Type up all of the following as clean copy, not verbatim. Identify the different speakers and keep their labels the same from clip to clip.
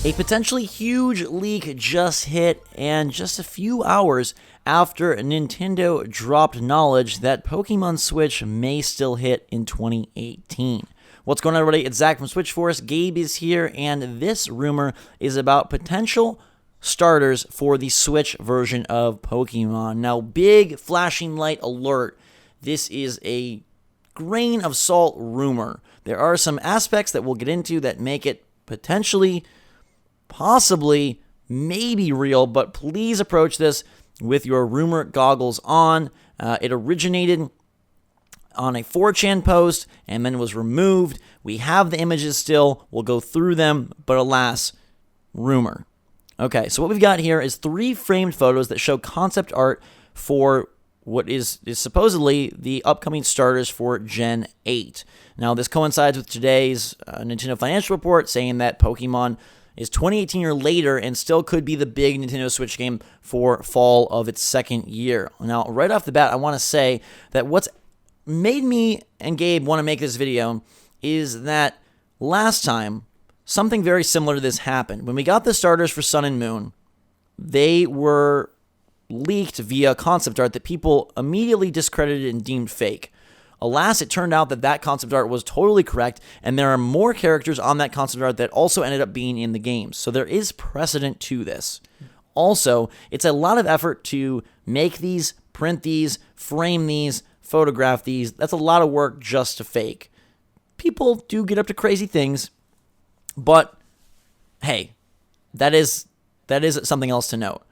Speaker 1: A potentially huge leak just hit, and just a few hours after Nintendo dropped knowledge that Pokemon Switch may still hit in 2018. What's going on, everybody? It's Zach from Switch Force. Gabe is here, and this rumor is about potential starters for the Switch version of Pokemon. Now, big flashing light alert. This is a grain of salt rumor. There are some aspects that we'll get into that make it potentially, possibly, maybe real, but please approach this with your rumor goggles on. It originated on a 4chan post and then was removed. We have the images still. We'll go through them, but alas, rumor. Okay, so what we've got here is 3 framed photos that show concept art for what is supposedly the upcoming starters for Gen 8. Now, this coincides with today's Nintendo financial report saying that Pokemon is 2018 or later and still could be the big Nintendo Switch game for fall of its second year. Now, right off the bat, I want to say that what's made me and Gabe want to make this video is that last time, something very similar to this happened. When we got the starters for Sun and Moon, they were leaked via concept art that people immediately discredited and deemed fake. Alas, it turned out that that concept art was totally correct, and there are more characters on that concept art that also ended up being in the games. So there is precedent to this. Also, it's a lot of effort to make these, print these, frame these, photograph these. That's a lot of work just to fake. People do get up to crazy things, but hey, that is something else to note.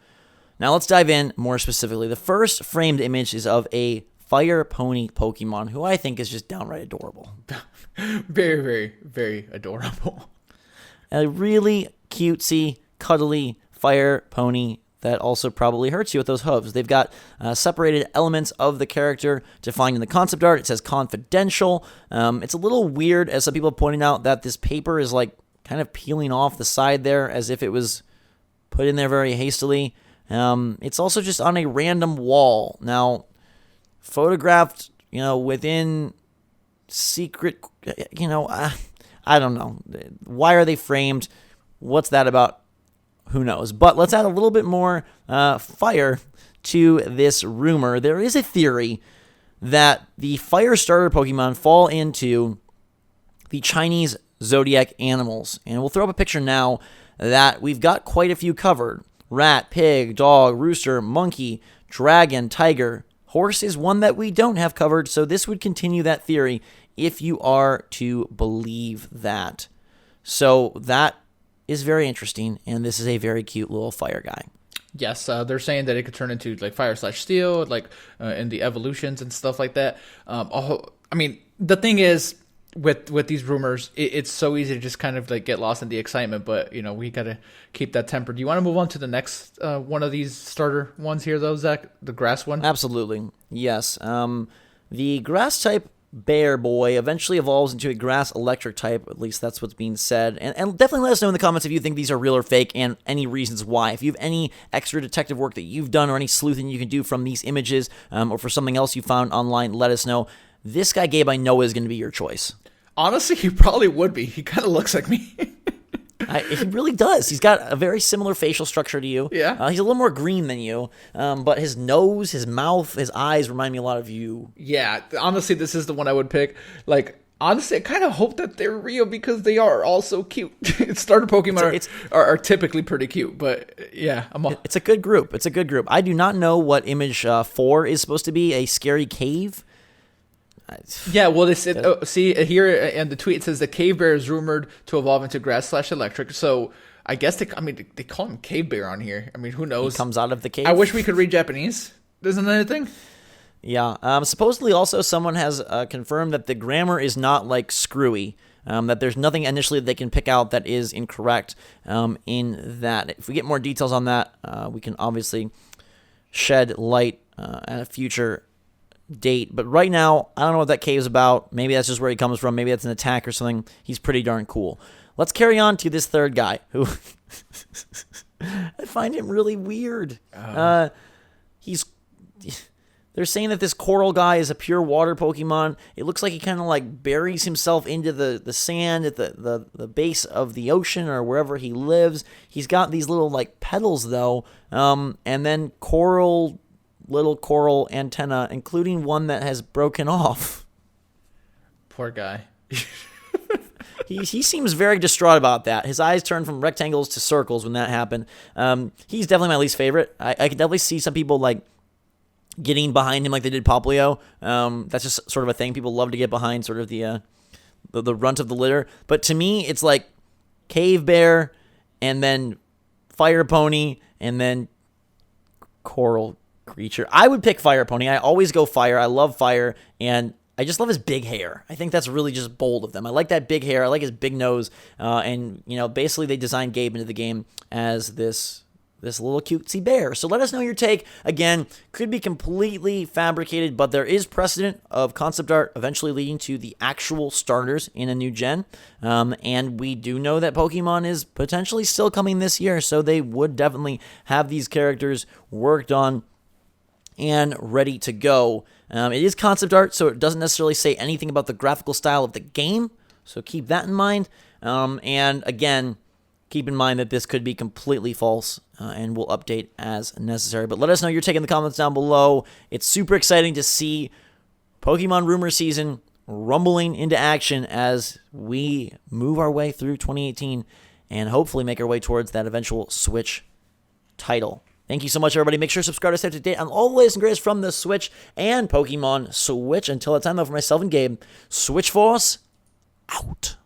Speaker 1: Now let's dive in more specifically. The first framed image is of a Fire Pony Pokemon, who I think is just downright adorable.
Speaker 2: Very, very, very adorable.
Speaker 1: A really cutesy, cuddly Fire Pony that also probably hurts you with those hooves. They've got separated elements of the character defined in the concept art. It says confidential. It's a little weird, as some people are pointing out, that this paper is like kind of peeling off the side there as if it was put in there very hastily. It's also just on a random wall. Now, photographed, within secret, I don't know. Why are they framed? What's that about? Who knows? But let's add a little bit more fire to this rumor. There is a theory that the fire starter Pokemon fall into the Chinese zodiac animals. And we'll throw up a picture now that we've got quite a few covered. Rat, pig, dog, rooster, monkey, dragon, tiger. Horse is one that we don't have covered, so this would continue that theory if you are to believe that. So that is very interesting, and this is a very cute little fire guy.
Speaker 2: Yes, they're saying that it could turn into like fire/steel, like in the evolutions and stuff like that. The thing is, with these rumors, it's so easy to just kind of like get lost in the excitement, but we gotta keep that tempered. Do you want to move on to the next one of these starter ones here, though, Zach? The grass one?
Speaker 1: Absolutely, yes. The grass type Bear Boy eventually evolves into a grass electric type. At least that's what's being said. And definitely let us know in the comments if you think these are real or fake and any reasons why. If you have any extra detective work that you've done or any sleuthing you can do from these images or for something else you found online, let us know. This guy, Gabe, I know is going to be your choice.
Speaker 2: Honestly, he probably would be. He kind of looks like me.
Speaker 1: He really does. He's got a very similar facial structure to you.
Speaker 2: Yeah.
Speaker 1: He's a little more green than you, but his nose, his mouth, his eyes remind me a lot of you.
Speaker 2: Yeah, honestly, this is the one I would pick. Like, honestly, I kind of hope that they're real because they are all so cute. Starter Pokemon are typically pretty cute, but yeah.
Speaker 1: It's a good group. It's a good group. I do not know what image 4 is supposed to be, a scary cave.
Speaker 2: Yeah, well, see here in the tweet it says the cave bear is rumored to evolve into grass/electric. So I guess they call him Cave Bear on here. I mean, who knows?
Speaker 1: He comes out of the cave.
Speaker 2: I wish we could read Japanese. Isn't that a thing?
Speaker 1: Yeah. Supposedly, also someone has confirmed that the grammar is not like screwy. That there's nothing initially that they can pick out that is incorrect in that. If we get more details on that, we can obviously shed light at a future date, but right now I don't know what that cave's about. Maybe that's just where he comes from. Maybe that's an attack or something. He's pretty darn cool. Let's carry on to this third guy who I find him really weird. He's They're saying that this coral guy is a pure water Pokemon. It looks like he kind of like buries himself into the sand at the base of the ocean or wherever he lives. He's got these little like petals though, and then little coral antenna, including one that has broken off.
Speaker 2: Poor guy.
Speaker 1: He seems very distraught about that. His eyes turned from rectangles to circles when that happened. He's definitely my least favorite. I can definitely see some people like getting behind him like they did Poplio. That's just sort of a thing. People love to get behind sort of the runt of the litter. But to me, it's like Cave Bear and then Fire Pony and then Coral Creature. I would pick Fire Pony. I always go Fire. I love Fire, and I just love his big hair. I think that's really just bold of them. I like that big hair. I like his big nose. And, basically they designed Gabe into the game as this little cutesy bear. So let us know your take. Again, could be completely fabricated, but there is precedent of concept art eventually leading to the actual starters in a new gen. And we do know that Pokemon is potentially still coming this year, so they would definitely have these characters worked on and ready to go. It is concept art, so it doesn't necessarily say anything about the graphical style of the game, so keep that in mind. And again, keep in mind that this could be completely false, and we'll update as necessary. But let us know your take in the comments down below. It's super exciting to see Pokemon rumor season rumbling into action as we move our way through 2018 and hopefully make our way towards that eventual Switch title. Thank you so much, everybody. Make sure to subscribe to stay up to date on all the latest and greatest from the Switch and Pokemon Switch. Until that time, though, for myself and Gabe, Switch Force, out.